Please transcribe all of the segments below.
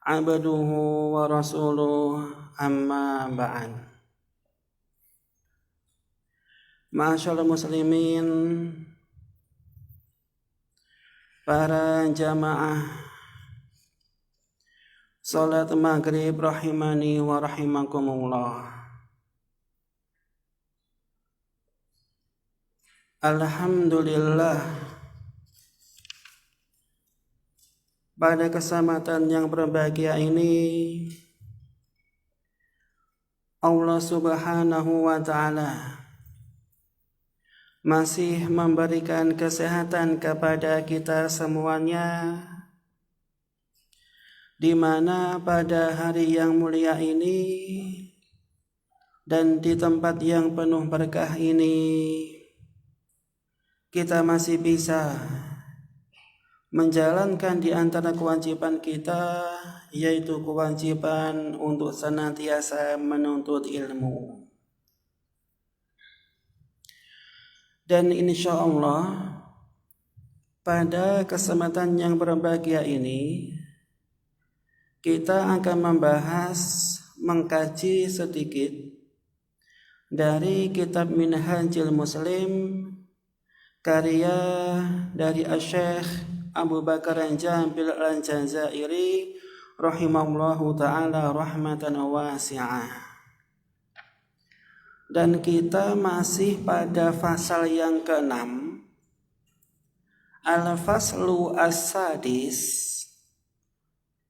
abduhu wa rasuluh amma ba'd. Ma'asyiral muslimin, para jamaah salat maghrib rahimani wa rahimakumullah. Alhamdulillah, pada kesempatan yang berbahagia ini Allah Subhanahu wa ta'ala masih memberikan kesehatan kepada kita semuanya, di mana pada hari yang mulia ini dan di tempat yang penuh berkah ini kita masih bisa menjalankan di antara kewajiban kita, yaitu kewajiban untuk senantiasa menuntut ilmu. Dan insya Allah pada kesempatan yang berbahagia ini kita akan membahas, mengkaji sedikit dari kitab Minhajul Muslim karya dari Asy-Syaikh Abu Bakar Jambil Al-Jazairi rahimahullahu ta'ala rahmatan wasi'ah. Dan kita masih pada fasal yang ke-6, Al-Faslu As-Sadis,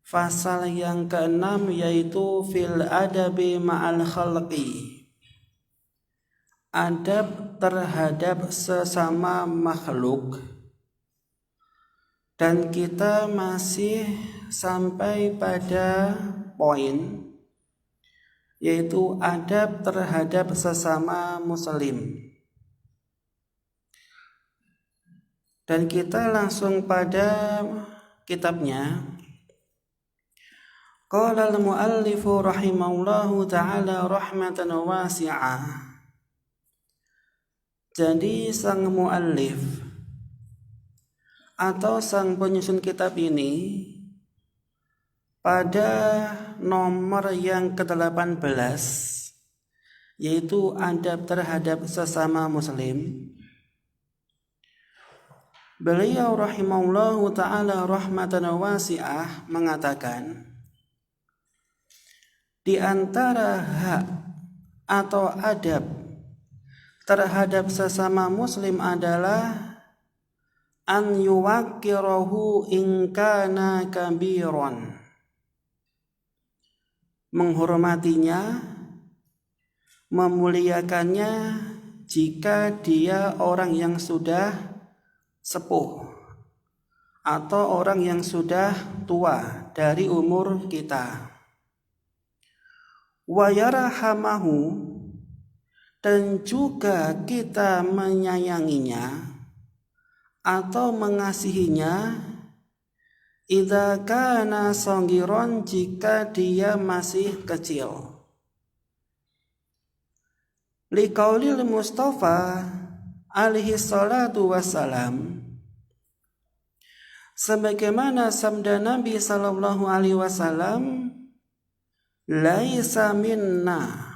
fasal yang ke-6, yaitu fil adabi ma'al khalqi, adab terhadap sesama makhluk. Dan kita masih sampai pada poin, yaitu adab terhadap sesama muslim. Dan kita langsung pada kitabnya. Qala al-muallifu rahimahullahu ta'ala rahmatan wasi'ah. Jadi sang muallif atau sang penyusun kitab ini pada nomor yang ke-18, yaitu adab terhadap sesama muslim, beliau rahimahullahu ta'ala rahmatan wasi'ah mengatakan, di antara hak atau adab terhadap sesama muslim adalah an yuwakkirahu in kana kabiron, menghormatinya, memuliakannya jika dia orang yang sudah sepuh atau orang yang sudah tua dari umur kita. Wa yarhamahu, dan juga kita menyayanginya atau mengasihinya idza kana shaghiran, jika dia masih kecil. Liqaulil Mustafa alaihi salatu wassalam, sebagaimana sabda Nabi sallallahu alaihi wasallam, laisa minna,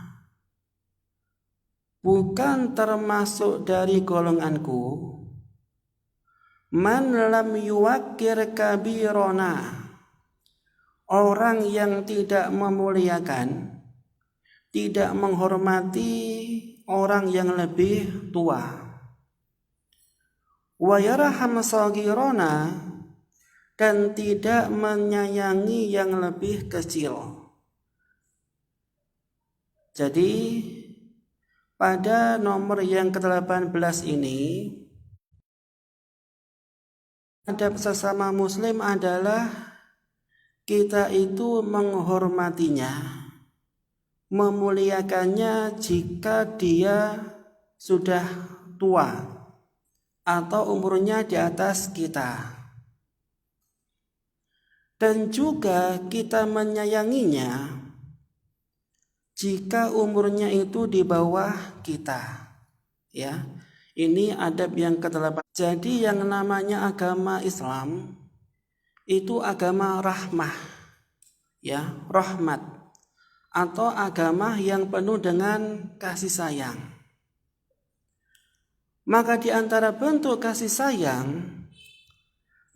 bukan termasuk dari golonganku, man lam yuwakkir kabirona, orang yang tidak memuliakan, tidak menghormati orang yang lebih tua. Wa yarham saghirona, dan tidak menyayangi yang lebih kecil. Jadi pada nomor yang ke-18 ini, adab sesama muslim adalah kita itu menghormatinya, memuliakannya jika dia sudah tua atau umurnya di atas kita. Dan juga kita menyayanginya jika umurnya itu di bawah kita. Ya, ini adab yang ke-8. Jadi yang namanya agama Islam itu agama rahmah, ya, rahmat, atau agama yang penuh dengan kasih sayang. Maka di antara bentuk kasih sayang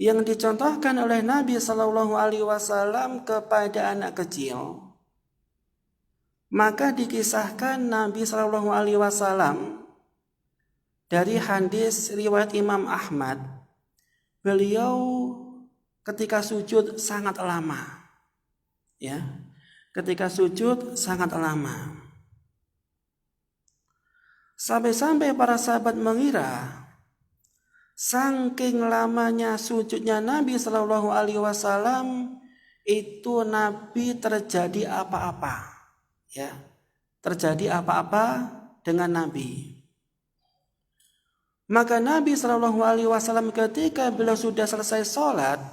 yang dicontohkan oleh Nabi Shallallahu Alaihi Wasallam kepada anak kecil, maka dikisahkan Nabi Shallallahu Alaihi Wasallam dari hadis riwayat Imam Ahmad, beliau ketika sujud sangat lama, ya, ketika sujud sangat lama, sampai-sampai para sahabat mengira saking lamanya sujudnya Nabi Shallallahu Alaihi Wasallam itu Nabi terjadi apa-apa, ya, terjadi apa-apa dengan Nabi. Maka Nabi Shallallahu Alaihi Wasallam ketika beliau sudah selesai sholat,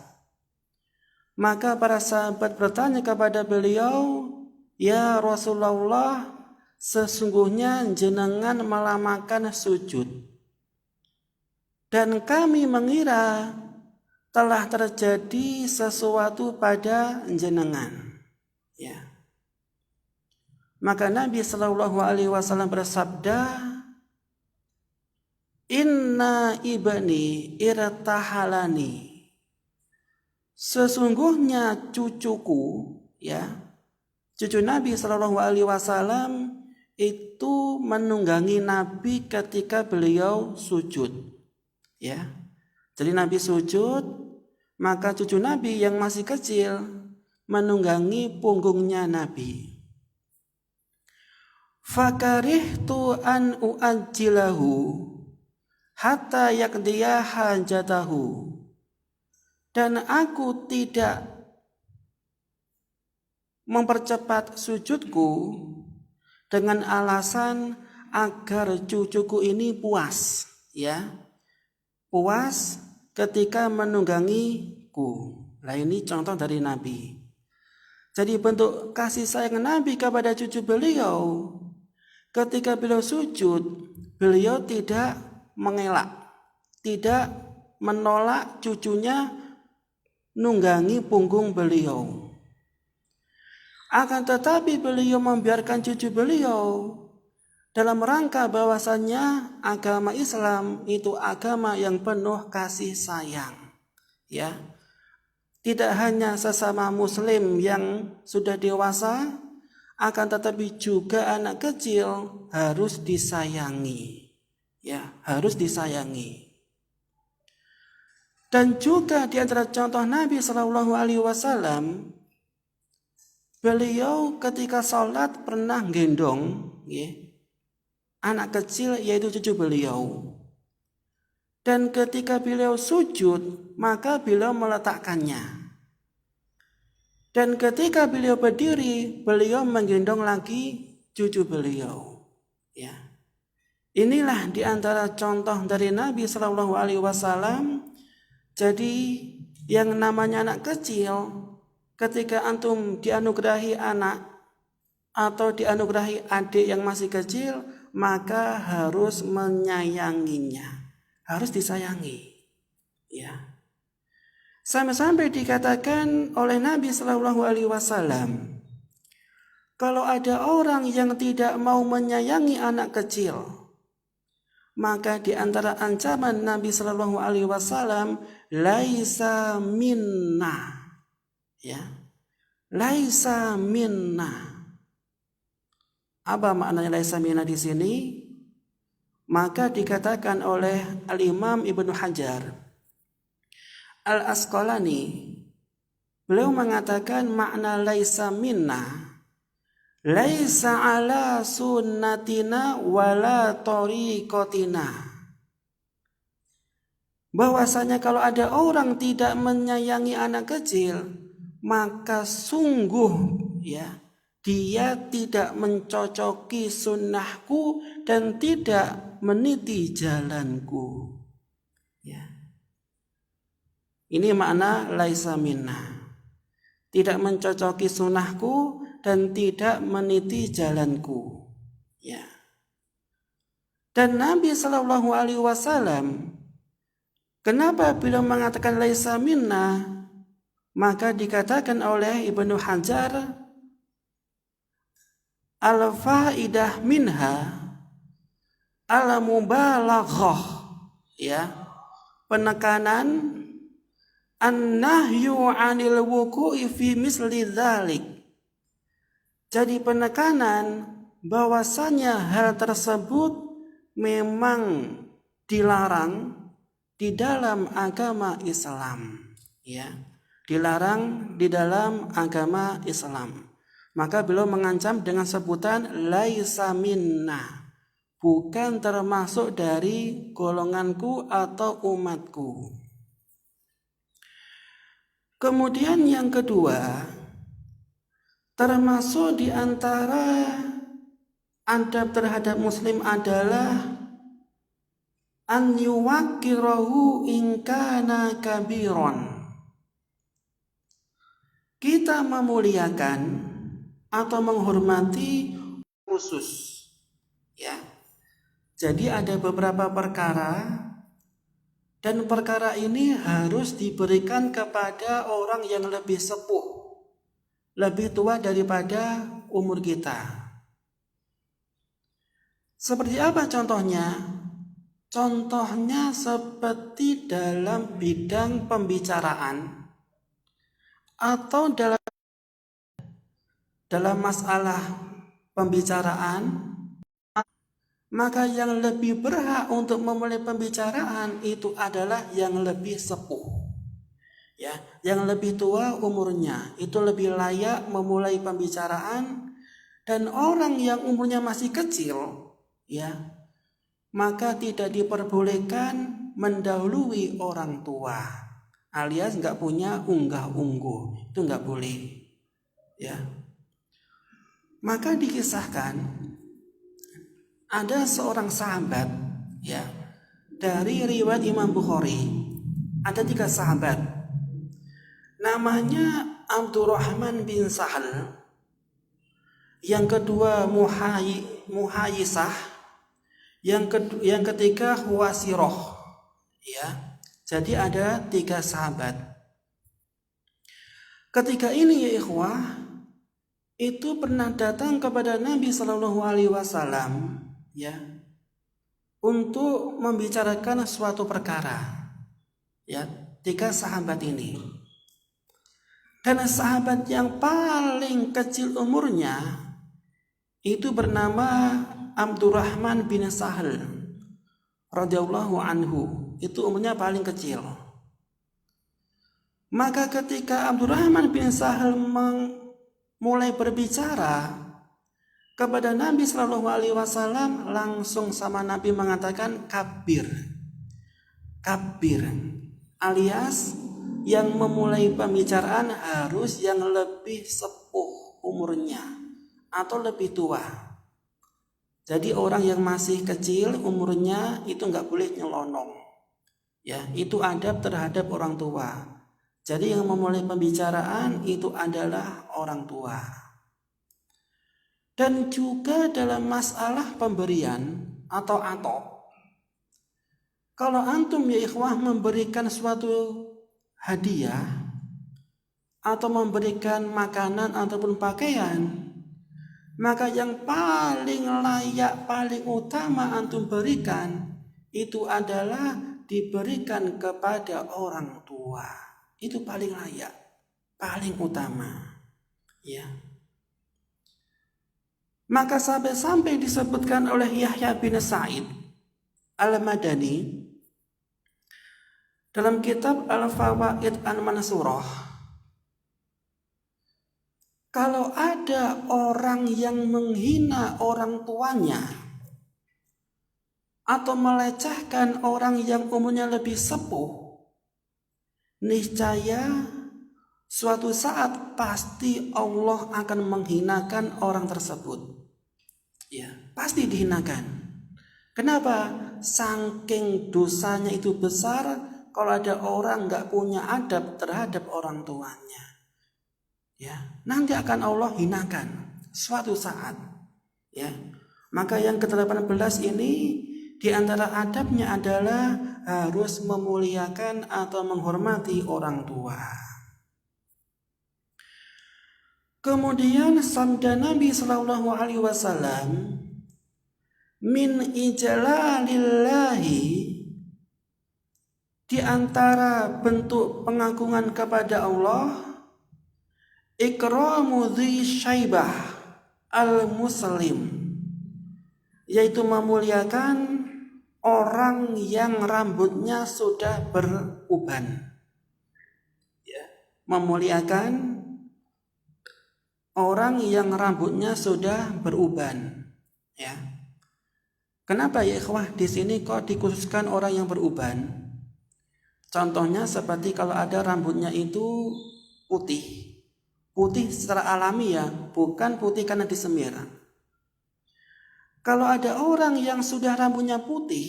maka para sahabat bertanya kepada beliau, ya Rasulullah, sesungguhnya jenengan melamakan sujud, dan kami mengira telah terjadi sesuatu pada jenengan. Ya. Maka Nabi Shallallahu Alaihi Wasallam bersabda, Inna ibni irtahalani, sesungguhnya cucuku, ya, cucu Nabi Shallallahu Alaihi Wasallam itu menunggangi Nabi ketika beliau sujud. Ya, jadi Nabi sujud, maka cucu Nabi yang masih kecil menunggangi punggungnya Nabi. Fakarihtu an uajjilahu hatta yaqdiya hajatahu, dan aku tidak mempercepat sujudku dengan alasan agar cucuku ini puas, ya, puas ketika menunggangiku. Nah, ini contoh dari Nabi. Jadi bentuk kasih sayang Nabi kepada cucu beliau, ketika beliau sujud, beliau tidak mengelak, tidak menolak cucunya nunggangi punggung beliau. Akan tetapi beliau membiarkan cucu beliau dalam rangka bahwasannya agama Islam itu agama yang penuh kasih sayang, ya. Tidak hanya sesama muslim yang sudah dewasa, akan tetapi juga anak kecil harus disayangi, ya, harus disayangi. Dan juga di antara contoh Nabi Shallallahu Alaihi Wasallam, beliau ketika sholat pernah gendong, ya, anak kecil yaitu cucu beliau. Dan ketika beliau sujud, maka beliau meletakkannya. Dan ketika beliau berdiri, beliau menggendong lagi cucu beliau. Ya. Inilah di antara contoh dari Nabi Shallallahu Alaihi Wasallam. Jadi yang namanya anak kecil, ketika antum dianugerahi anak atau dianugerahi adik yang masih kecil, maka harus menyayanginya, harus disayangi, ya. Sampai-sampai dikatakan oleh Nabi Shallallahu Alaihi Wasallam, kalau ada orang yang tidak mau menyayangi anak kecil, maka di antara ancaman Nabi Shallallahu Alaihi Wasallam, laisa minna, ya, laisa minna. Apa maknanya laisa minna di sini? Maka dikatakan oleh Al-Imam Ibnu Hajar Al-Asqalani, beliau mengatakan makna laisa minna, laisa ala sunnatina wala tariqatina, bahwasanya kalau ada orang tidak menyayangi anak kecil, maka sungguh, ya, dia tidak mencocoki sunnahku dan tidak meniti jalanku. Ya. Ini makna laisa minna, tidak mencocoki sunnahku dan tidak meniti jalanku. Ya. Dan Nabi Shallallahu Alaihi Wasallam, kenapa beliau mengatakan laisa minna? Maka dikatakan oleh Ibnu Hajar, al-faidah minha al-mubalaghah, ya, penekanan an-nahyu 'anil wuqu'i fi misli dzalik. Jadi penekanan bahwasanya hal tersebut memang dilarang di dalam agama Islam, ya. Dilarang di dalam agama Islam. Maka beliau mengancam dengan sebutan laisa minna, bukan termasuk dari golonganku atau umatku. Kemudian yang kedua, termasuk di antara adab terhadap muslim adalah an yuwaqqirahu in kana kabiron. Kita memuliakan atau menghormati khusus, ya. Jadi ada beberapa perkara, dan perkara ini harus diberikan kepada orang yang lebih sepuh, lebih tua daripada umur kita. Seperti apa contohnya? Contohnya seperti dalam bidang pembicaraan atau dalam masalah pembicaraan, maka yang lebih berhak untuk memulai pembicaraan itu adalah yang lebih sepuh, ya, yang lebih tua umurnya, itu lebih layak memulai pembicaraan. Dan orang yang umurnya masih kecil, ya, maka tidak diperbolehkan mendahului orang tua, alias nggak punya unggah-ungguh, itu nggak boleh, ya. Maka dikisahkan ada seorang sahabat, ya, dari riwayat Imam Bukhari, ada 3 sahabat, namanya Abdurrahman bin Sahal, yang kedua Muhayyisah, yang ketiga Huwasiroh, ya. Jadi ada 3 sahabat. Ketika ini, ya ikhwah, itu pernah datang kepada Nabi Shallallahu Alaihi Wasallam, ya, untuk membicarakan suatu perkara, ya. 3 sahabat ini, dan sahabat yang paling kecil umurnya itu bernama Abdurrahman bin Sahal radhiyallahu anhu, itu umurnya paling kecil. Maka ketika Abdurrahman bin Sahal mulai berbicara kepada Nabi Shallallahu Alaihi Wasallam, langsung sama Nabi mengatakan kabir, kabir, alias yang memulai pembicaraan harus yang lebih sepuh umurnya atau lebih tua. Jadi orang yang masih kecil umurnya itu nggak boleh nyelonong, ya, itu adab terhadap orang tua. Jadi yang memulai pembicaraan itu adalah orang tua. Dan juga dalam masalah pemberian atau atok, kalau antum, ya ikhwah, memberikan suatu hadiah atau memberikan makanan ataupun pakaian, maka yang paling layak, paling utama antum berikan itu adalah diberikan kepada orang tua. Itu paling layak, paling utama, ya. Maka sampai disebutkan oleh Yahya bin Sa'id Al-Madani dalam kitab Al-Fawaid An-Mansurah, kalau ada orang yang menghina orang tuanya atau melecehkan orang yang umurnya lebih sepuh, niscaya suatu saat pasti Allah akan menghinakan orang tersebut. Ya, pasti dihinakan. Kenapa? Saking dosanya itu besar kalau ada orang nggak punya adab terhadap orang tuanya. Ya, nanti akan Allah hinakan suatu saat. Ya, maka yang ke-18 ini di antara adabnya adalah harus memuliakan atau menghormati orang tua. Kemudian sabda Nabi Shallallahu Alaihi Wasallam, min ijlalillahi, di antara bentuk pengagungan kepada Allah, ikramu dzi syaibah al-muslim, yaitu memuliakan orang yang rambutnya sudah beruban. Ya, memuliakan orang yang rambutnya sudah beruban. Ya. Kenapa ya ikhwah di sini kok dikhususkan orang yang beruban? Contohnya seperti kalau ada rambutnya itu putih. Putih secara alami ya, bukan putih karena disemir. Kalau ada orang yang sudah rambutnya putih,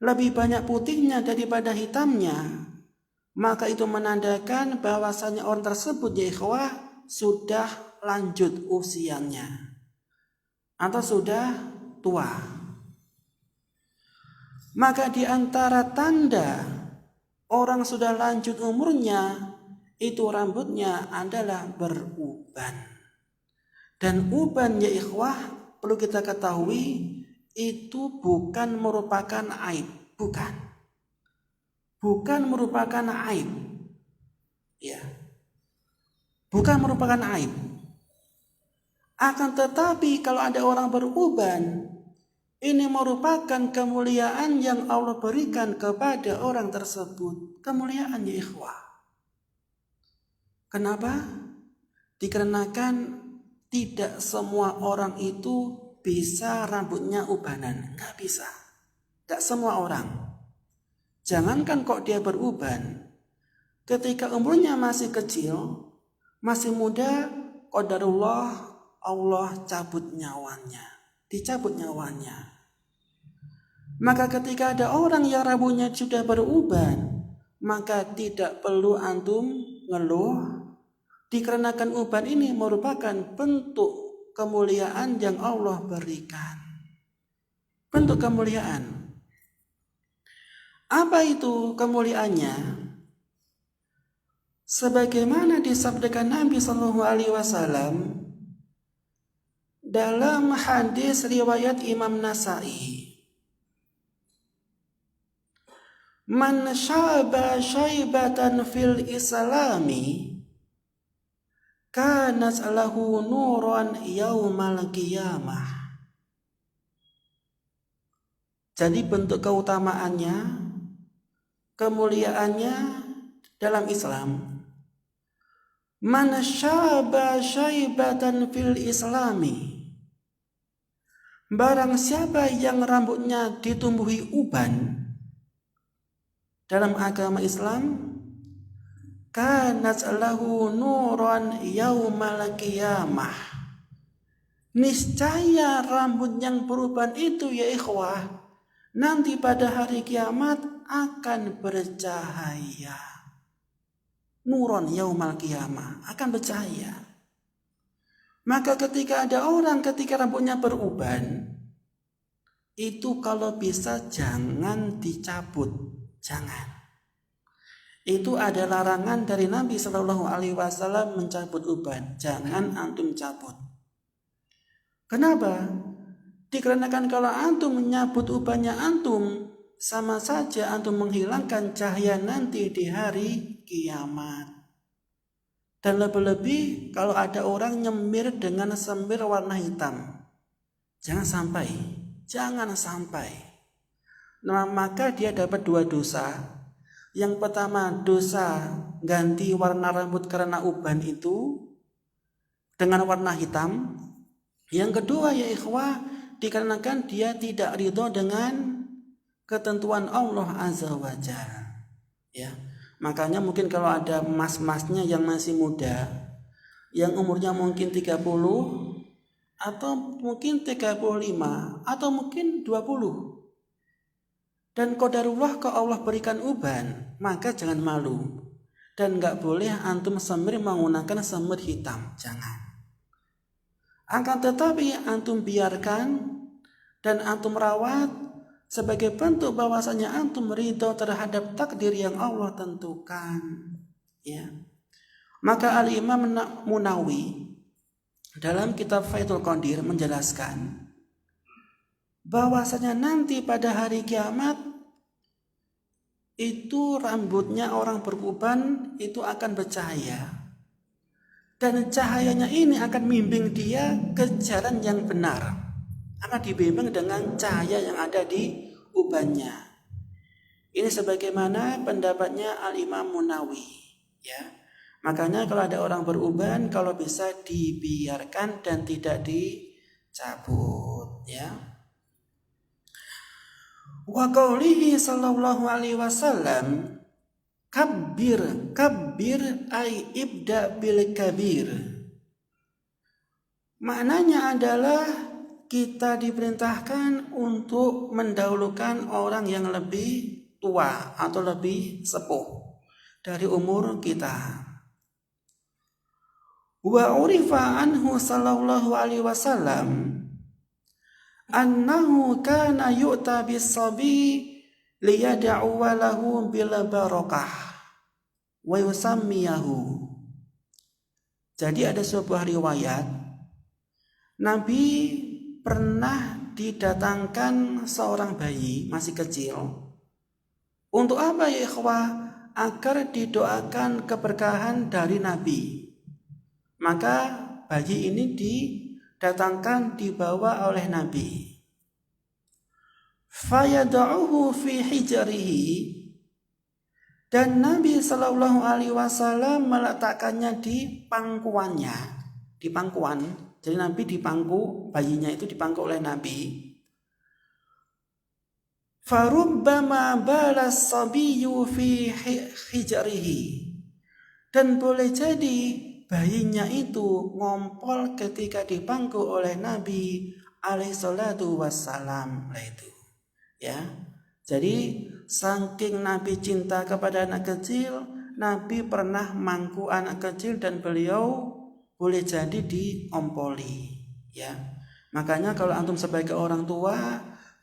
lebih banyak putihnya daripada hitamnya, maka itu menandakan bahwasanya orang tersebut ya ikhwah sudah lanjut usianya atau sudah tua. Maka di antara tanda orang sudah lanjut umurnya, itu rambutnya adalah beruban. Dan uban ya ikhwah perlu kita ketahui itu bukan merupakan aib, bukan merupakan aib. Ya. Bukan merupakan aib. Akan tetapi kalau ada orang beruban, ini merupakan kemuliaan yang Allah berikan kepada orang tersebut. Kemuliaan ya ikhwah. Kenapa? Dikarenakan tidak semua orang itu bisa rambutnya ubanan. Nggak bisa. Nggak semua orang. Jangankan kok dia beruban, ketika umurnya masih kecil, masih muda, qadarullah Allah cabut nyawanya. Dicabut nyawanya. Maka ketika ada orang yang rambutnya sudah beruban, maka tidak perlu antum ngeluh, dikarenakan uban ini merupakan bentuk kemuliaan yang Allah berikan. Bentuk kemuliaan. Apa itu kemuliaannya? Sebagaimana disabdakan Nabi Shallallahu Alaihi Wasallam dalam hadis riwayat Imam Nasai, man syaba syaibatan fil islami kanat lahu nuran yaumal qiyamah. Jadi bentuk keutamaannya, kemuliaannya dalam Islam, man syaba syaibatan fil islami, barang siapa yang rambutnya ditumbuhi uban dalam agama Islam, kanat lahu nuran yaumal qiyamah, niscaya rambut yang beruban itu ya ikhwah nanti pada hari kiamat akan bercahaya. Nuron yaumal qiyamah, akan bercahaya. Maka ketika ada orang ketika rambutnya beruban, itu kalau bisa jangan dicabut, jangan. Itu ada larangan dari Nabi Shallallahu Alaihi Wasallam mencabut uban, jangan antum cabut. Kenapa? Dikarenakan kalau antum menyabut ubannya antum, sama saja antum menghilangkan cahaya nanti di hari kiamat. Dan lebih-lebih kalau ada orang nyemir dengan semir warna hitam, jangan sampai. Nah, maka dia dapat dua dosa. Yang pertama dosa ganti warna rambut karena uban itu dengan warna hitam. Yang kedua ya ikhwah, dikarenakan dia tidak ridho dengan ketentuan Allah Azza wa Jalla. Ya. Makanya mungkin kalau ada mas-masnya yang masih muda, yang umurnya mungkin 30 atau mungkin 35 atau mungkin 20, dan qadarullah ke Allah berikan uban, maka jangan malu. Dan gak boleh antum semir menggunakan semir hitam, jangan. Akan tetapi antum biarkan dan antum rawat sebagai bentuk bahwasanya antum ridho terhadap takdir yang Allah tentukan. Ya. Maka Al-Imam Munawi dalam kitab Fathul Qadir menjelaskan bahwasanya nanti pada hari kiamat itu rambutnya orang beruban itu akan bercahaya, dan cahayanya ini akan membimbing dia ke jalan yang benar, akan dibimbing dengan cahaya yang ada di ubannya. Ini sebagaimana pendapatnya Al-Imam Munawi, ya. Makanya kalau ada orang beruban, kalau bisa dibiarkan dan tidak dicabut, ya. Wa qaulihi sallallahu alaihi wasallam, kabbir ay ibda bil kabir. Maknanya adalah kita diperintahkan untuk mendahulukan orang yang lebih tua atau lebih sepuh dari umur kita. Wa urifa anhu sallallahu alaihi wasallam annahu kana yu'ta bis-sabi liyad'u lahu bil barakah wa yusammiyahu. Jadi ada sebuah riwayat Nabi pernah didatangkan seorang bayi masih kecil. Untuk apa ya ikhwah? Agar didoakan keberkahan dari Nabi. Maka bayi ini didatangkan, dibawa oleh Nabi. Fayada'uhu fi hijrihi, dan Nabi Shallallahu Alaihi Wasallam meletakkannya di pangkuannya, di pangkuan. Jadi Nabi dipangku, bayinya itu dipangku oleh Nabi. Farubbama balas sabiyyu fi hijrihi, dan boleh jadi bayinya itu ngompol ketika dipangku oleh Nabi alaihi salatu wassalam. Itu ya. Jadi saking Nabi cinta kepada anak kecil, Nabi pernah mangku anak kecil dan beliau boleh jadi diompoli, ya. Makanya kalau antum sebagai orang tua,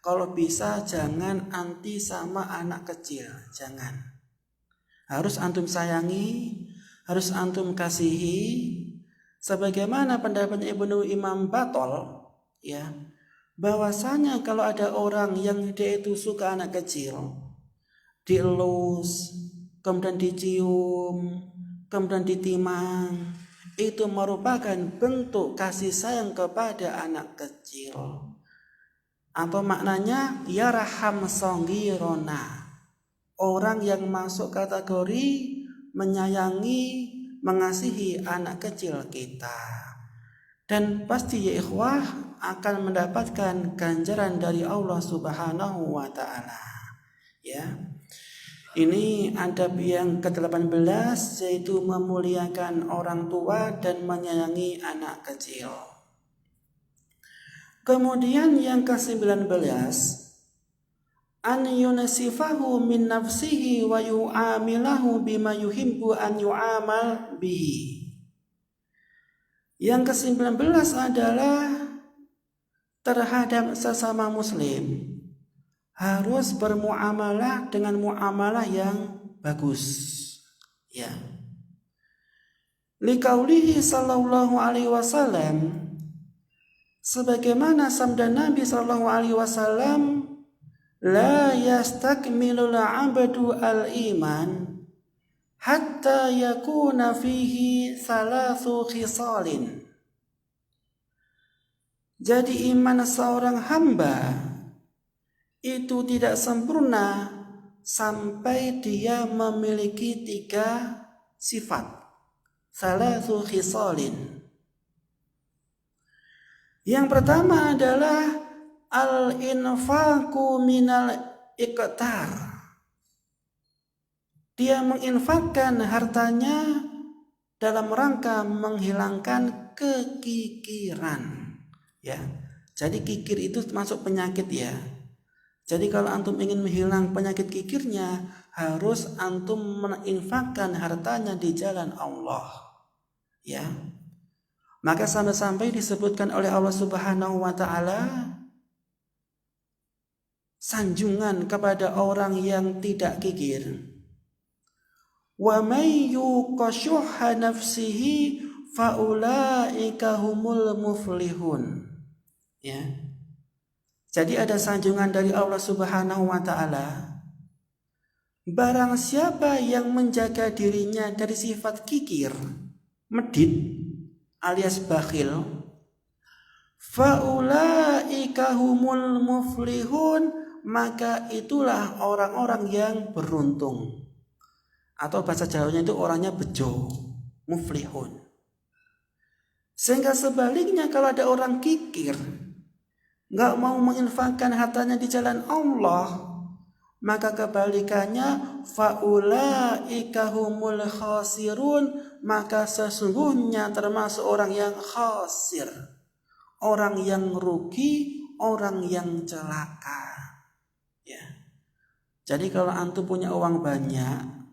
kalau bisa jangan anti sama anak kecil, jangan. Harus antum sayangi, harus antum kasihi, sebagaimana pendapatnya Ibnu Imam Batol, ya, bahwasanya kalau ada orang yang dia itu suka anak kecil, dielus, kemudian dicium, kemudian ditimang, itu merupakan bentuk kasih sayang kepada anak kecil. Atau maknanya yarham songgirona, orang yang masuk kategori menyayangi, mengasihi anak kecil kita. Dan pasti ya ikhwah akan mendapatkan ganjaran dari Allah Subhanahu wa taala. Ya. Ini adab yang ke-18, yaitu memuliakan orang tua dan menyayangi anak kecil. Kemudian yang ke-19, an yunasifahu min nafsihi wa yu'amilahu bima yuhibbu an yu'amal bihi. Yang ke-19 adalah terhadap sesama muslim harus bermuamalah dengan muamalah yang bagus, ya. Liqaulihi sallallahu alaihi wasallam, sebagaimana sabda Nabi sallallahu alaihi wasallam, la yastakmilul 'abdu al-iman hatta yakuna fihi thalathu khisalin. Jadi iman seorang hamba itu tidak sempurna sampai dia memiliki 3 sifat, thalathu khisalin. Yang pertama adalah al-infaqu minal iqtar. Dia menginfakkan hartanya dalam rangka menghilangkan kekikiran, ya. Jadi kikir itu termasuk penyakit, ya. Jadi kalau antum ingin menghilang penyakit kikirnya, harus antum menginfakkan hartanya di jalan Allah, ya. Maka sampai-sampai disebutkan oleh Allah Subhanahu wa taala sanjungan kepada orang yang tidak kikir. Wa may yuqa syuhha nafsihi faulaika humul muflihun. Ya. Jadi ada sanjungan dari Allah Subhanahu wa taala. Barang siapa yang menjaga dirinya dari sifat kikir, medit alias bakhil, faulaika humul muflihun, maka itulah orang-orang yang beruntung. Atau bahasa Jawanya itu orangnya bejo, muflihun. Sehingga sebaliknya kalau ada orang kikir, nggak mau menginfakkan hartanya di jalan Allah, maka kebalikannya faulaika humul khasirun, maka sesungguhnya termasuk orang yang khasir, orang yang rugi, orang yang celaka. Ya. Jadi kalau antum punya uang banyak,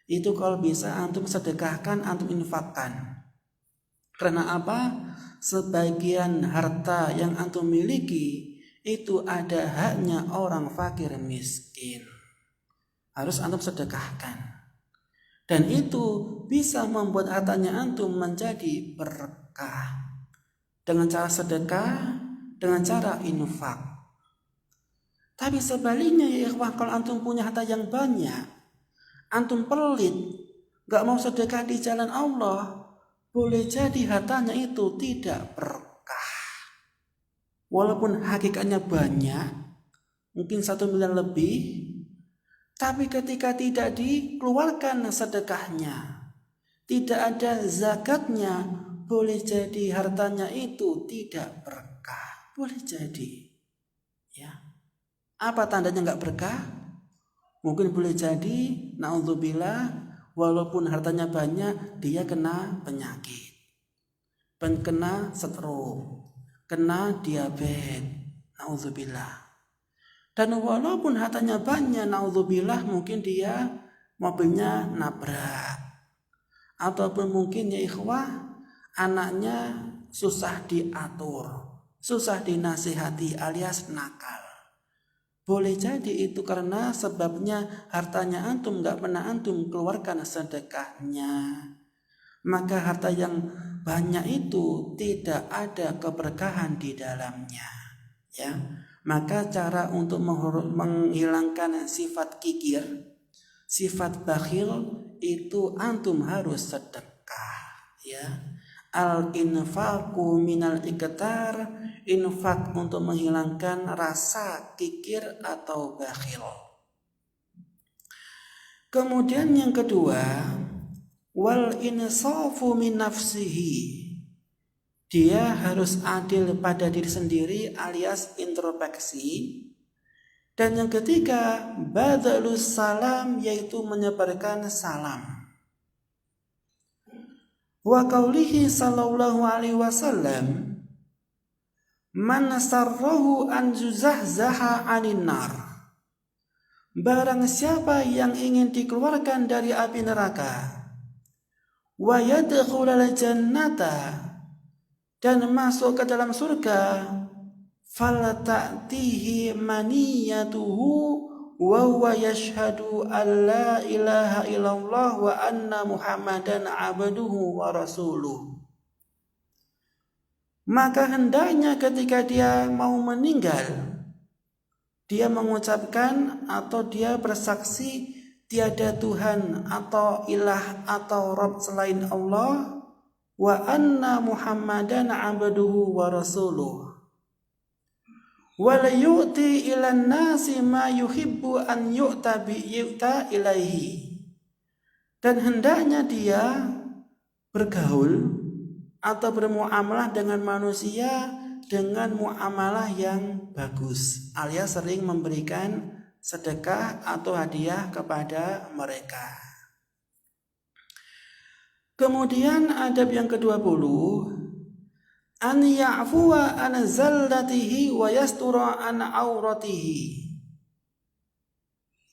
itu kalau bisa antum sedekahkan, antum infakkan. Karena apa? Sebagian harta yang antum miliki itu ada haknya orang fakir miskin. Harus antum sedekahkan. Dan itu bisa membuat hartanya antum menjadi berkah. Dengan cara sedekah, dengan cara infak. Tapi sebaliknya ya ikhwah, kalau antum punya harta yang banyak, antum pelit, gak mau sedekah di jalan Allah, boleh jadi hartanya itu tidak berkah. Walaupun hakikatnya banyak, mungkin 1 miliar lebih, tapi ketika tidak dikeluarkan sedekahnya, tidak ada zakatnya, boleh jadi hartanya itu tidak berkah. Boleh jadi. Ya. Apa tandanya gak berkah? Mungkin boleh jadi, naudzubillah, walaupun hartanya banyak, dia kena penyakit, kena stroke, kena diabetes, naudzubillah. Dan walaupun hartanya banyak, naudzubillah, mungkin dia mobilnya nabrak, ataupun mungkin ya ikhwah, anaknya susah diatur, susah dinasihati alias nakal. Boleh jadi itu karena sebabnya hartanya antum gak pernah antum keluarkan sedekahnya. Maka harta yang banyak itu tidak ada keberkahan di dalamnya. Ya, maka cara untuk menghilangkan sifat kikir, sifat bakhil, itu antum harus sedekah. Ya, al-infaqu minal iktar, infak untuk menghilangkan rasa kikir atau bakhil. Kemudian yang kedua, wal insafu min nafsihi, dia harus adil pada diri sendiri alias introspeksi. Dan yang ketiga, badalus salam, yaitu menyebarkan salam. Wa qaulihi sallallahu alaihi wasallam, man sarrahu an zuzahzaha 'anil nar, barang siapa yang ingin dikeluarkan dari api neraka, wa yadkhulal jannata, dan masuk ke dalam surga, falatatihi maniyatuhu wa huwa yashhadu an la ilaha illallah wa anna muhammadan abduhu wa rasuluh. Maka hendaknya ketika dia mau meninggal, dia mengucapkan atau dia bersaksi tiada Tuhan atau ilah atau Rabb selain Allah, wa anna muhammadan abduhu wa rasuluh, wa la yu'ti ilan nasi ma yuhibbu an yu'ta ilaihi, dan hendaknya dia bergaul atau bermuamalah dengan manusia dengan muamalah yang bagus, alias sering memberikan sedekah atau hadiah kepada mereka. Kemudian adab yang ke-20, an ya'fuwa an zallatihi wa yastura an auratihi.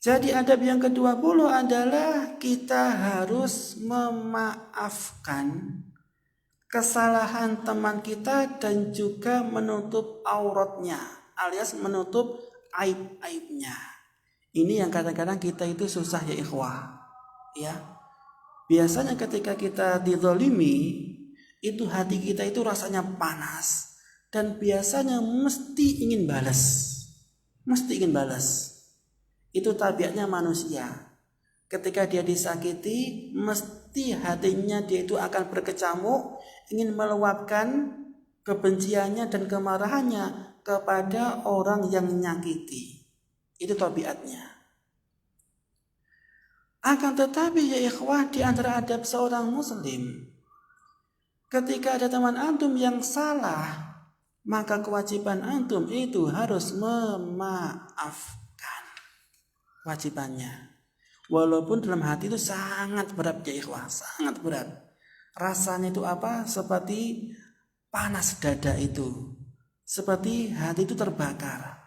Jadi adab yang ke-20 adalah kita harus memaafkan kesalahan teman kita dan juga menutup auratnya, alias menutup aib-aibnya. Ini yang kadang-kadang kita itu susah ya ikhwah. Ya, biasanya ketika kita dizalimi, itu hati kita itu rasanya panas dan biasanya mesti ingin balas. Mesti ingin balas. Itu tabiatnya manusia. Ketika dia disakiti, mesti hatinya dia itu akan berkecamuk, ingin meluapkan kebenciannya dan kemarahannya kepada orang yang menyakiti. Itu tabiatnya. Akan tetapi ya ikhwah, di antara adab seorang muslim, ketika ada teman antum yang salah, maka kewajiban antum itu harus memaafkan. Kewajibannya. Walaupun dalam hati itu sangat berat ya ikhwah, sangat berat. Rasanya itu apa? Seperti panas dada itu. Seperti hati itu terbakar.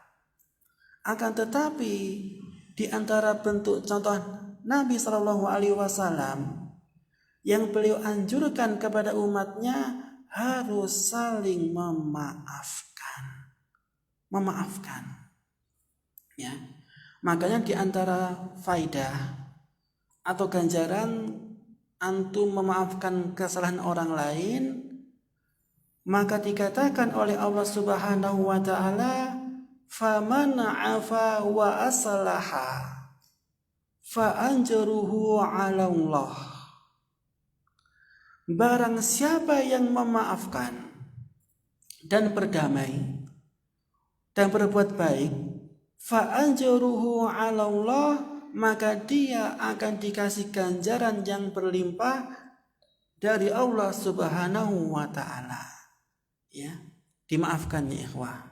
Akan tetapi di antara bentuk contoh Nabi SAW yang beliau anjurkan kepada umatnya harus saling memaafkan. Memaafkan. Ya. Makanya di antara faidah atau ganjaran antum memaafkan kesalahan orang lain, maka dikatakan oleh Allah Subhanahu wa taala, "Faman 'afa wa aslaha fa anjuruhu 'ala Allah." Barang siapa yang memaafkan dan berdamai dan berbuat baik, fa'anjuruhu 'ala Allah, maka dia akan dikasih ganjaran yang berlimpah dari Allah Subhanahu wa taala. Ya, dimaafkan ya ikhwah.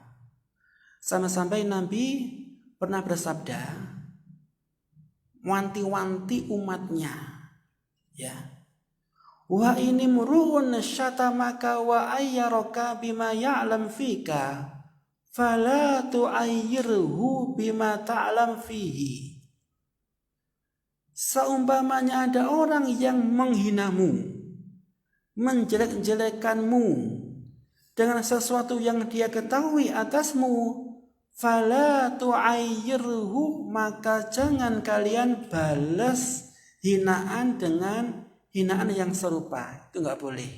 Sampai Nabi pernah bersabda, wanti-wanti umatnya, ya. Wa ini murun syatamaka wa ayyaraka bima ya'lam fika, fala tu'ayyirhu bima ta'lam fihi. Seumpamanya ada orang yang menghinamu, menjelek-jelekanmu dengan sesuatu yang dia ketahui atasmu, fala tu'ayyirhu, maka jangan kalian balas hinaan dengan hinaan yang serupa. Itu enggak boleh.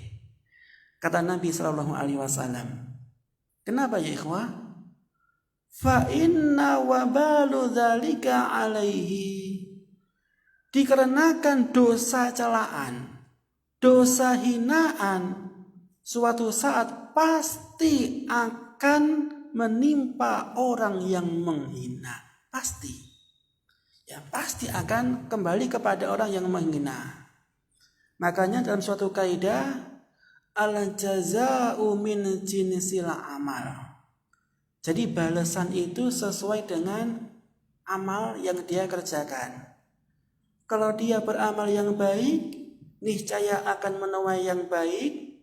Kata Nabi SAW. Kenapa ya ikhwah? Fa inna wabalu dzalika alaihi. Dikarenakan dosa celaan, dosa hinaan suatu saat pasti akan menimpa orang yang menghina. Pasti. Ya, pasti akan kembali kepada orang yang menghina. Makanya dalam suatu kaidah, al-jaza'u min jinsil amal. Jadi balasan itu sesuai dengan amal yang dia kerjakan. Kalau dia beramal yang baik, niscaya akan menuai yang baik.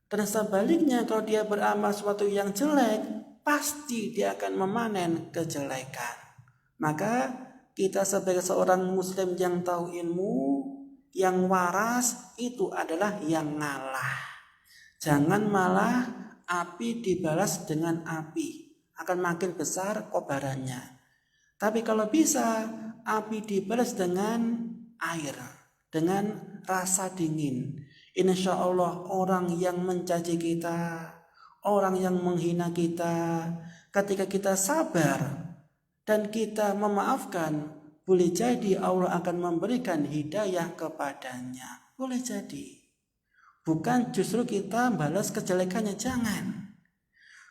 Dan sebaliknya kalau dia beramal sesuatu yang jelek, pasti dia akan memanen kejelekan. Maka kita sebagai seorang muslim yang tahu ilmu, yang waras, itu adalah yang ngalah. Jangan malah api dibalas dengan api, akan makin besar kobarannya. Tapi kalau bisa api dibalas dengan air, dengan rasa dingin, insya Allah orang yang mencaci kita, orang yang menghina kita, ketika kita sabar dan kita memaafkan, boleh jadi Allah akan memberikan hidayah kepadanya. Boleh jadi. Bukan justru kita balas kejelekannya, jangan.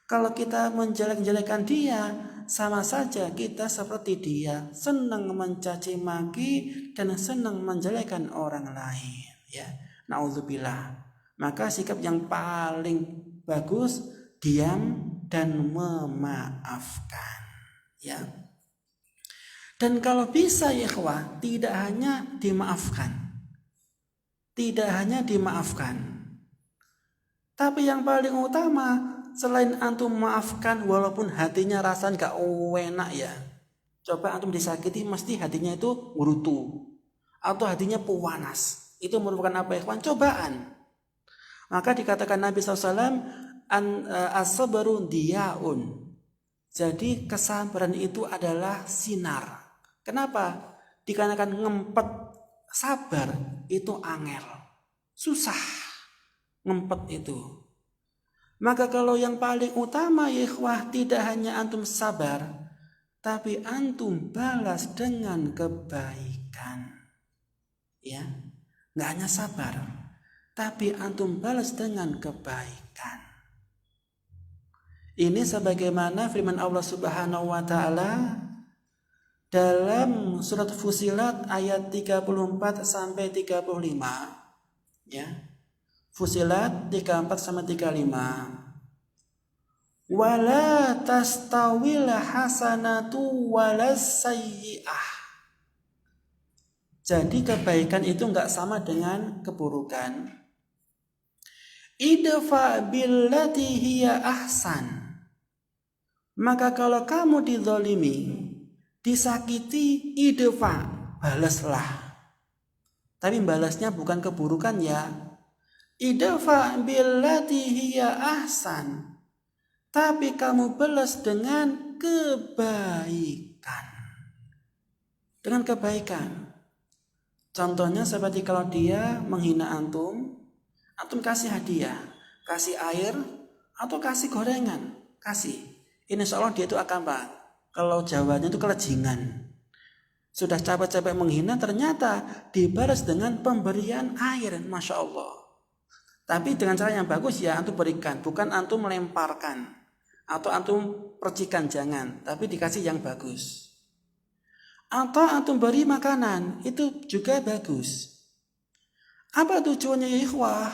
Kalau kita menjelek-jelekan dia, sama saja kita seperti dia, senang mencaci maki dan senang menjelekkan orang lain. Ya, naudzubillah. Maka sikap yang paling bagus diam dan memaafkan. Ya. Dan kalau bisa ya ikhwah, tidak hanya dimaafkan. Tidak hanya dimaafkan. Tapi yang paling utama, selain antum maafkan walaupun hatinya rasanya gak enak ya. Coba antum disakiti, mesti hatinya itu ngurutu. Atau hatinya panas. Itu merupakan apa ikhwan? Cobaan. Maka dikatakan Nabi SAW, as-sabru diyaun. Jadi kesabaran itu adalah sinar. Kenapa? Dikarenakan ngempet sabar itu angel, susah ngempet itu. Maka kalau yang paling utama ya ikhwah, tidak hanya antum sabar, tapi antum balas dengan kebaikan. Ya, nggak hanya sabar, tapi antum balas dengan kebaikan. Ini sebagaimana firman Allah Subhanahu wa taala dalam surat Fussilat ayat 34 sampai 35. Ya. Fussilat 34 sampai 35. Wala tastawil hasanatu walas sayyi'ah. Jadi kebaikan itu enggak sama dengan keburukan. Idfa billati hiya ahsan. Maka kalau kamu dizalimi, disakiti, idfa, balaslah. Tapi balasnya bukan keburukan ya. Idfa billati hiya ahsan. Tapi kamu balas dengan kebaikan. Dengan kebaikan. Contohnya seperti kalau dia menghina antum kasih hadiah, kasih air atau kasih gorengan, kasih. Insya Allah dia itu akan apa? Kalau Jawanya itu kelejingan. Sudah capek-capek menghina, ternyata dibalas dengan pemberian air, Masya Allah. Tapi dengan cara yang bagus ya, antum berikan, bukan antum melemparkan atau antum percikan, jangan, tapi dikasih yang bagus. Atau antum beri makanan, itu juga bagus. Apa tujuannya ya ikhwah?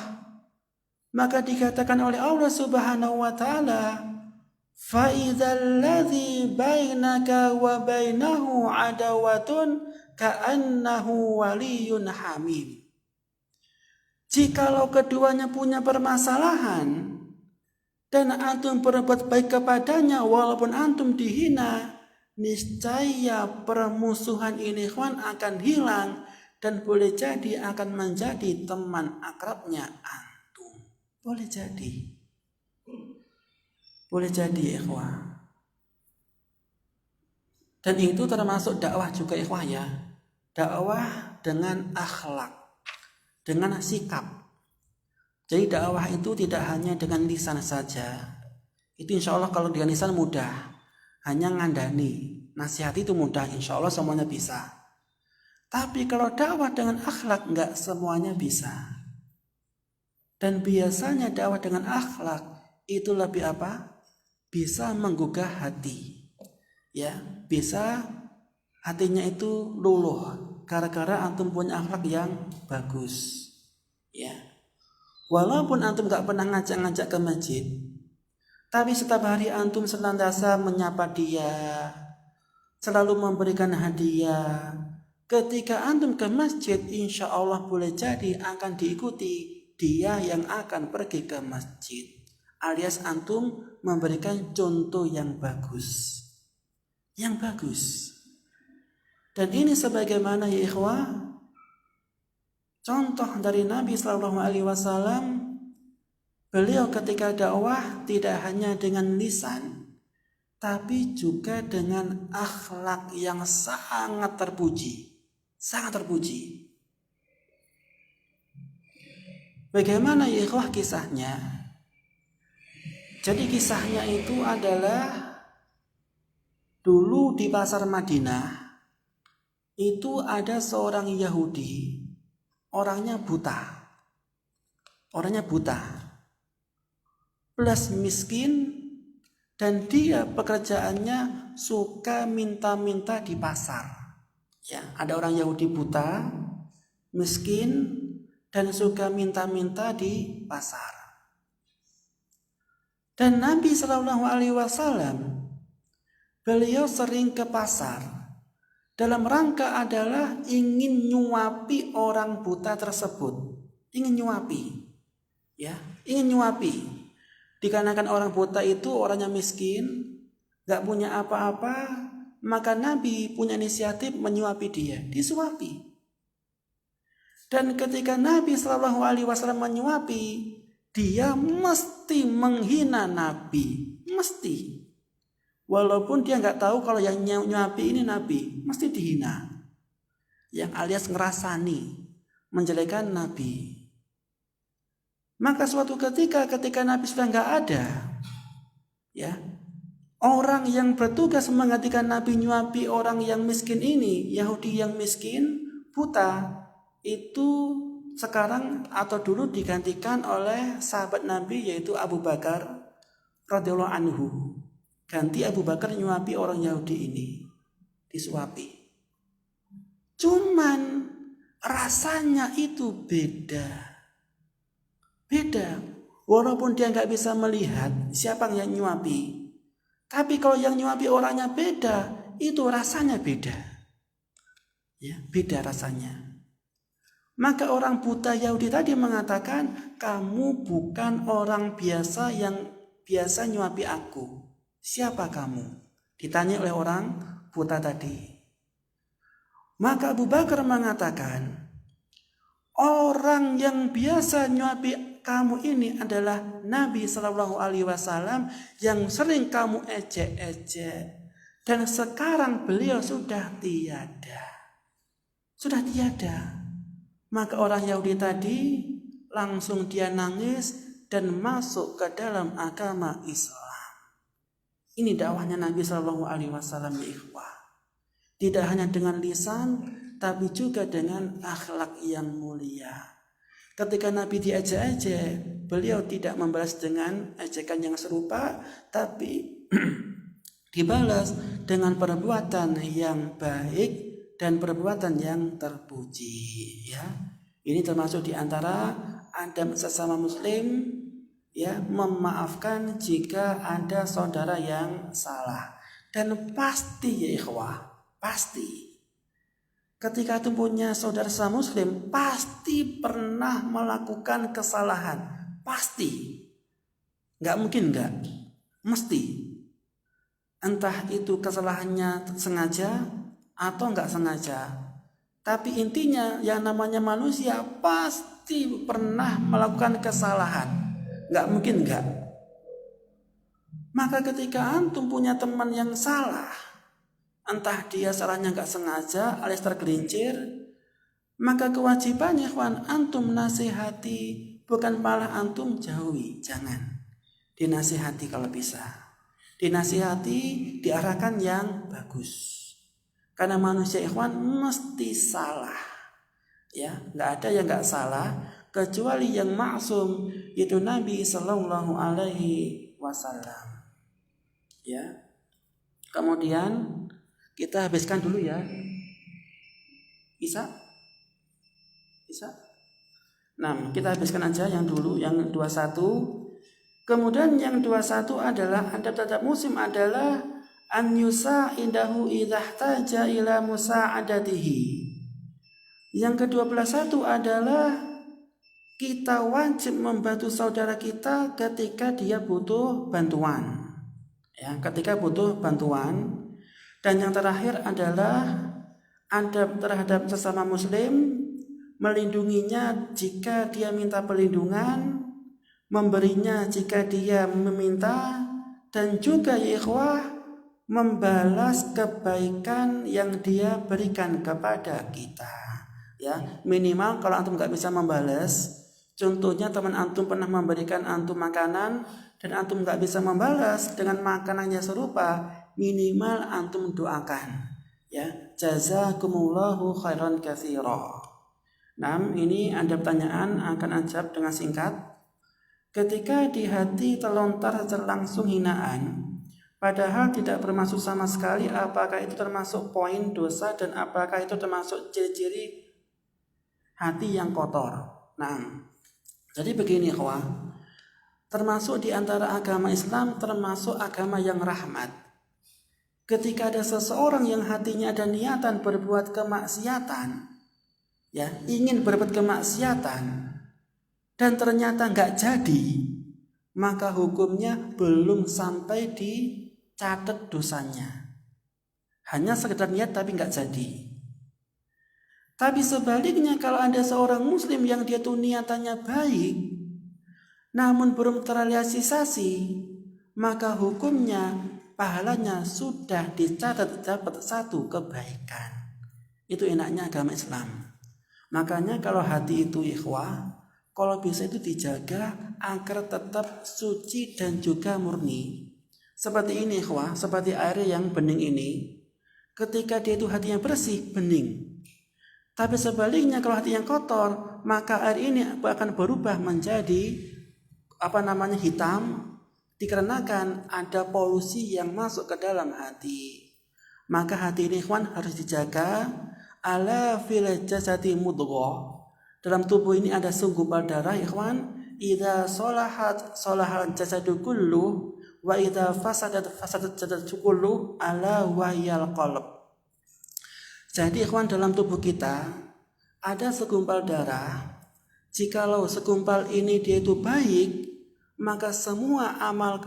Maka dikatakan oleh Allah Subhanahu wa taala, fa idzal ladzi bainaka wa bainahu adawatun ka'annahu waliyyun hamim. Jikalau keduanya punya permasalahan dan antum berbuat baik kepadanya walaupun antum dihina, niscaya permusuhan ini akan hilang dan boleh jadi akan menjadi teman akrabnya antum. Boleh jadi. Boleh jadi ikhwah. Dan itu termasuk dakwah juga ikhwah ya. Dakwah dengan akhlak, dengan sikap. Jadi dakwah itu tidak hanya dengan lisan saja. Itu insya Allah kalau dengan lisan mudah. Hanya ngandani. Nasihat itu mudah, insya Allah semuanya bisa. Tapi kalau dakwah dengan akhlak enggak semuanya bisa. Dan biasanya dakwah dengan akhlak itu lebih apa? Bisa menggugah hati. Ya, bisa hatinya itu luluh gara-gara antum punya akhlak yang bagus. Ya. Walaupun antum enggak pernah ngajak-ngajak ke masjid, tapi setiap hari antum senantiasa menyapa dia, selalu memberikan hadiah. Ketika antum ke masjid, insya Allah boleh jadi akan diikuti dia yang akan pergi ke masjid. Alias antum memberikan contoh yang bagus. Yang bagus. Dan ini sebagaimana ya ikhwah, contoh dari Nabi SAW, beliau ketika dakwah tidak hanya dengan lisan, tapi juga dengan akhlak yang sangat terpuji. Sangat terpuji. Bagaimana ya ikhwah kisahnya? Jadi kisahnya itu adalah dulu di pasar Madinah itu ada seorang Yahudi, orangnya buta. Orangnya buta. Plus miskin dan dia pekerjaannya suka minta-minta di pasar. Ya, ada orang Yahudi buta, miskin, dan suka minta-minta di pasar. Dan Nabi SAW, beliau sering ke pasar. Dalam rangka adalah ingin nyuapi orang buta tersebut. Ingin nyuapi. Ya, ingin nyuapi. Dikarenakan orang buta itu orangnya miskin, gak punya apa-apa, maka Nabi punya inisiatif menyuapi dia, disuapi. Dan ketika Nabi SAW menyuapi, dia mesti menghina Nabi, mesti. Walaupun dia nggak tahu kalau yang nyuapi ini Nabi, mesti dihina. yang alias ngerasani menjelekkan Nabi. Maka suatu ketika Nabi sudah nggak ada, ya, orang yang bertugas menggantikan Nabi nyuapi orang yang miskin ini, Yahudi yang miskin, buta, itu sekarang atau dulu digantikan oleh sahabat Nabi yaitu Abu Bakar radhiyallahu anhu. Ganti Abu Bakar nyuapi orang Yahudi ini, disuapi. Cuman rasanya itu beda. Walaupun dia nggak bisa melihat siapa yang nyuapi, tapi kalau yang nyuapi orangnya beda, itu rasanya beda. Ya, beda rasanya. Maka orang buta Yahudi tadi mengatakan, kamu bukan orang biasa yang biasa nyuapi aku. Siapa kamu? Ditanya oleh orang buta tadi. Maka Abu Bakar mengatakan, orang yang biasa nyuapi kamu ini adalah Nabi Shallallahu Alaihi Wasallam yang sering kamu ejek-ejek, dan sekarang beliau sudah tiada. Maka orang Yahudi tadi langsung dia nangis dan masuk ke dalam agama Islam. Ini dakwahnya Nabi Shallallahu Alaihi Wasallam, ya ikhwah. Tidak hanya dengan lisan, tapi juga dengan akhlak yang mulia. Ketika Nabi diejek-ejek, beliau tidak membalas dengan ejekan yang serupa, tapi dibalas dengan perbuatan yang baik dan perbuatan yang terpuji. Ya, ini termasuk diantara adab sesama Muslim, ya, memaafkan jika ada saudara yang salah. Dan pasti, ya ikhwah, pasti. Ketika itu punya saudara Muslim, pasti pernah melakukan kesalahan. Pasti. Nggak mungkin nggak. Mesti. Entah itu kesalahannya sengaja atau nggak sengaja. Tapi intinya yang namanya manusia pasti pernah melakukan kesalahan. Nggak mungkin nggak. Maka ketika antum punya teman yang salah, entah dia salahnya nggak sengaja alias tergelincir, maka kewajibannya kawan antum nasihati, bukan malah antum jauhi. Jangan. Dinasihati kalau bisa. Dinasihati, diarahkan yang bagus. Karena manusia ikhwan mesti salah. Ya, nggak ada yang nggak salah kecuali yang maksum, yaitu Nabi Sallallahu Alaihi Wasallam. Ya. Kemudian kita habiskan dulu ya. Bisa? Nah, kita habiskan aja yang dulu, yang 21. Kemudian yang 21 adalah adab-adab muslim adalah an yusa indahu idhahtaja ila musa'adatihi. Yang ke-21 adalah kita wajib membantu saudara kita ketika dia butuh bantuan. Ya, ketika butuh bantuan. Dan yang terakhir adalah adab terhadap sesama muslim, melindunginya jika dia minta perlindungan, memberinya jika dia meminta, dan juga ya ikhwah, membalas kebaikan yang dia berikan kepada kita. Ya, minimal kalau antum nggak bisa membalas, contohnya teman antum pernah memberikan antum makanan dan antum nggak bisa membalas dengan makanannya serupa, minimal antum doakan, ya, jazakumullahu khairan katsira. Nah, ini ada pertanyaan, akan ajab dengan singkat. Ketika di hati terlontar langsung hinaan, padahal tidak bermaksud sama sekali, apakah itu termasuk poin dosa dan apakah itu termasuk ciri-ciri hati yang kotor? Nah, jadi begini kawan, termasuk di antara agama Islam, termasuk agama yang rahmat. Ketika ada seseorang yang hatinya ada niatan berbuat kemaksiatan, ya, ingin berbuat kemaksiatan, dan ternyata nggak jadi, maka hukumnya belum sampai dicatat dosanya. Hanya sekedar niat tapi nggak jadi. Tapi sebaliknya kalau ada seorang muslim yang dia tuh niatannya baik, namun belum terrealisasi, maka hukumnya pahalanya sudah dicatat dapat satu kebaikan. Itu enaknya agama Islam. Makanya kalau hati itu ikhwah, kalau bisa itu dijaga agar tetap suci dan juga murni. Seperti ini ikhwah, seperti air yang bening ini. Ketika dia itu hatinya bersih, bening. Tapi sebaliknya kalau hati yang kotor, maka air ini akan berubah menjadi hitam, dikarenakan ada polusi yang masuk ke dalam hati. Maka hati ini ikhwan harus dijaga. Ala fil jasadi mudghah. Dalam tubuh ini ada segumpal darah ikhwan. Idza salahat salahal jasadu kullu wa idza fasadat jasadu kullu ala wahyal qalb. Jadi ikhwan, dalam tubuh kita ada segumpal darah. Jikalau segumpal ini dia itu baik, maka semua amal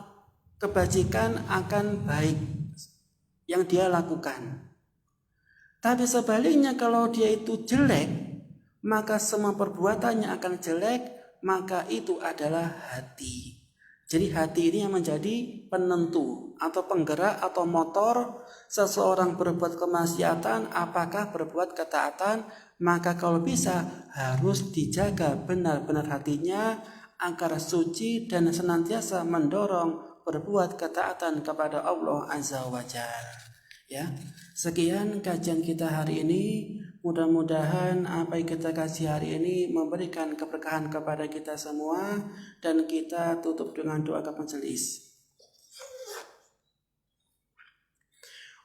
kebajikan akan baik yang dia lakukan. Tapi sebaliknya kalau dia itu jelek, maka semua perbuatannya akan jelek, maka itu adalah hati. Jadi hati ini yang menjadi penentu atau penggerak atau motor seseorang berbuat kemaksiatan apakah berbuat ketaatan. Maka kalau bisa harus dijaga benar-benar hatinya agar suci dan senantiasa mendorong berbuat ketaatan kepada Allah Azza wa Jalla. Ya, sekian kajian kita hari ini. Mudah-mudahan apa yang kita kasih hari ini memberikan keberkahan kepada kita semua, dan kita tutup dengan doa majelis.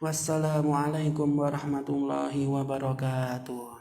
Wassalamualaikum warahmatullahi wabarakatuh.